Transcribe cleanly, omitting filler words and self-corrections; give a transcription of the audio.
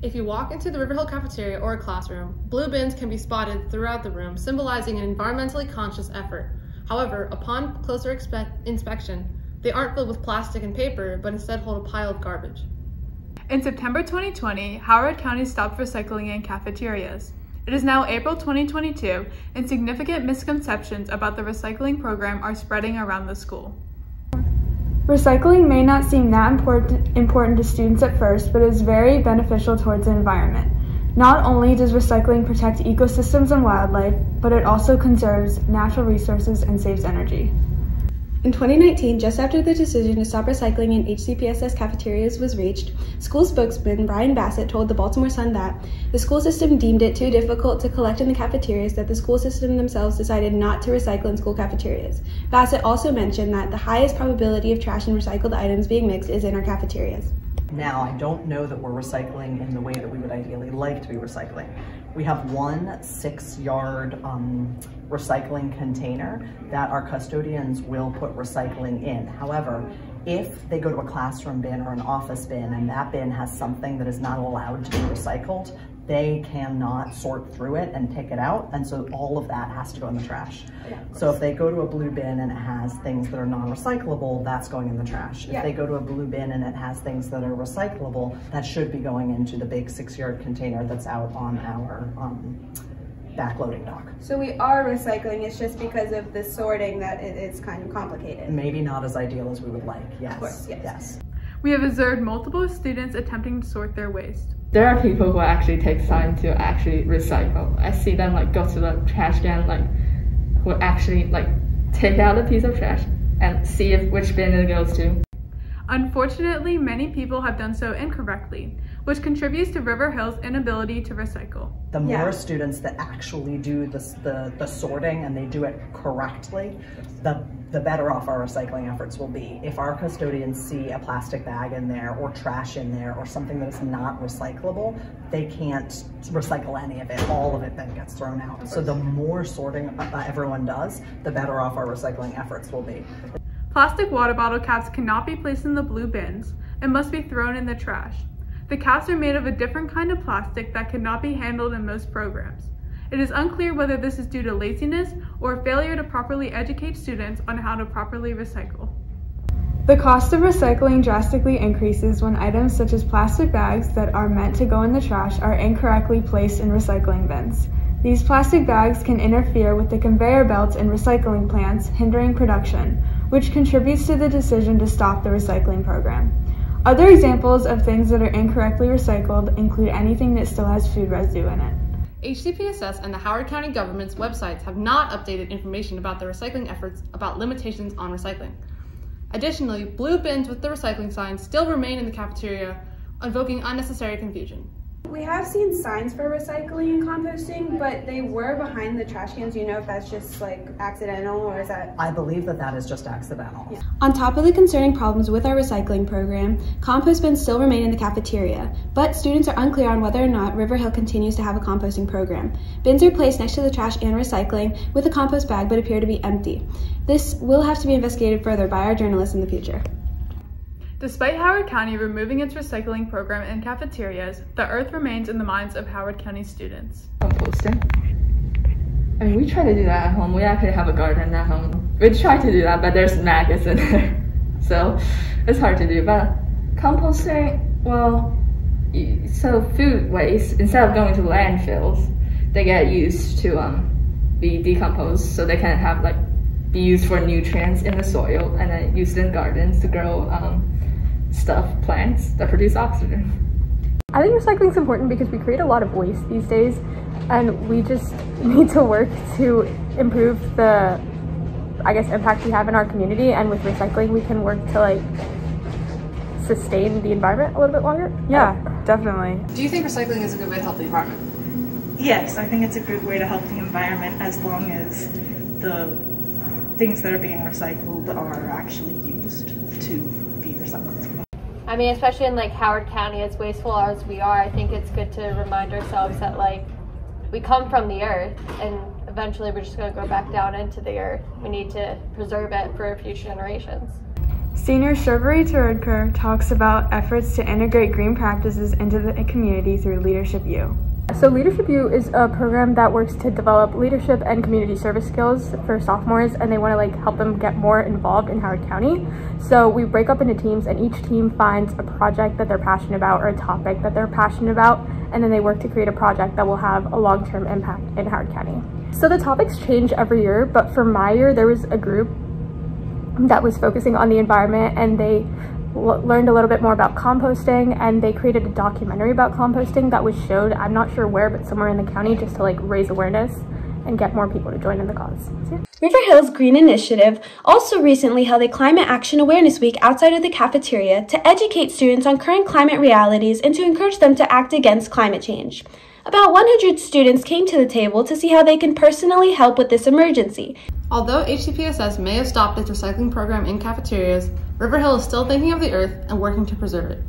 If you walk into the Riverhill cafeteria or a classroom, blue bins can be spotted throughout the room, symbolizing an environmentally conscious effort. However, upon closer inspection, they aren't filled with plastic and paper, but instead hold a pile of garbage. In September 2020, Howard County stopped recycling in cafeterias. It is now April 2022, and significant misconceptions about the recycling program are spreading around the school. Recycling may not seem that important to students at first, but is very beneficial towards the environment. Not only does recycling protect ecosystems and wildlife, but it also conserves natural resources and saves energy. In 2019, just after the decision to stop recycling in HCPSS cafeterias was reached, school spokesman Brian Bassett told the Baltimore Sun that the school system deemed it too difficult to collect in the cafeterias that the school system themselves decided not to recycle in school cafeterias. Bassett also mentioned that the highest probability of trash and recycled items being mixed is in our cafeterias. Now, I don't know that we're recycling in the way that we would ideally like to be recycling. We have one 6-yard recycling container that our custodians will put recycling in. However, if they go to a classroom bin or an office bin and that bin has something that is not allowed to be recycled, they cannot sort through it and pick it out, and so all of that has to go in the trash. So if they go to a blue bin and it has things that are non-recyclable, that's going in the trash. If they go to a blue bin and it has things that are recyclable, that should be going into the big 6-yard container that's out on our backloading dock. So we are recycling, it's just because of the sorting that it's kind of complicated. Maybe not as ideal as we would like, yes. Of course, yes. We have observed multiple students attempting to sort their waste. There are people who actually take time to actually recycle. I see them go to the trash can, who actually take out a piece of trash and see which bin it goes to. Unfortunately, many people have done so incorrectly, which contributes to Riverhill's inability to recycle. The more students that actually do the sorting and they do it correctly, the better off our recycling efforts will be. If our custodians see a plastic bag in there or trash in there or something that is not recyclable, they can't recycle any of it. All of it then gets thrown out. So the more sorting everyone does, the better off our recycling efforts will be. Plastic water bottle caps cannot be placed in the blue bins and must be thrown in the trash. The caps are made of a different kind of plastic that cannot be handled in most programs. It is unclear whether this is due to laziness or failure to properly educate students on how to properly recycle. The cost of recycling drastically increases when items such as plastic bags that are meant to go in the trash are incorrectly placed in recycling bins. These plastic bags can interfere with the conveyor belts in recycling plants, hindering production, which contributes to the decision to stop the recycling program. Other examples of things that are incorrectly recycled include anything that still has food residue in it. HCPSS and the Howard County government's websites have not updated information about the recycling efforts about limitations on recycling. Additionally, blue bins with the recycling sign still remain in the cafeteria, invoking unnecessary confusion. We have seen signs for recycling and composting, but they were behind the trash cans. Do you know if that's just accidental or is that? I believe that is just accidental. Yeah. On top of the concerning problems with our recycling program, compost bins still remain in the cafeteria, but students are unclear on whether or not Riverhill continues to have a composting program. Bins are placed next to the trash and recycling with a compost bag but appear to be empty. This will have to be investigated further by our journalists in the future. Despite Howard County removing its recycling program in cafeterias, the earth remains in the minds of Howard County students. Composting. I mean, we try to do that at home. We actually have a garden at home. We try to do that, but there's maggots in there. So it's hard to do. But composting, well, so food waste, instead of going to landfills, they get used to be decomposed so they can have be used for nutrients in the soil and then used in gardens to grow plants that produce oxygen. I think recycling is important because we create a lot of waste these days and we just need to work to improve the, impact we have in our community, and with recycling we can work to sustain the environment a little bit longer. Yeah, definitely. Do you think recycling is a good way to help the environment? Yes, I think it's a good way to help the environment as long as the things that are being recycled are actually used to be recycled. I mean, especially in Howard County, as wasteful as we are, I think it's good to remind ourselves that we come from the earth and eventually we're just going to go back down into the earth. We need to preserve it for future generations. Senior Shobari Turudkar talks about efforts to integrate green practices into the community through Leadership U. So Leadership U is a program that works to develop leadership and community service skills for sophomores, and they want to help them get more involved in Howard County. So we break up into teams, and each team finds a project that they're passionate about or a topic that they're passionate about, and then they work to create a project that will have a long-term impact in Howard County. So the topics change every year, but for my year there was a group that was focusing on the environment, and they learned a little bit more about composting, and they created a documentary about composting that was showed, I'm not sure where, but somewhere in the county, just to raise awareness and get more people to join in the cause. So, yeah. River Hills Green Initiative also recently held a Climate Action Awareness Week outside of the cafeteria to educate students on current climate realities and to encourage them to act against climate change. About 100 students came to the table to see how they can personally help with this emergency. Although HCPSS may have stopped its recycling program in cafeterias, River Hill is still thinking of the earth and working to preserve it.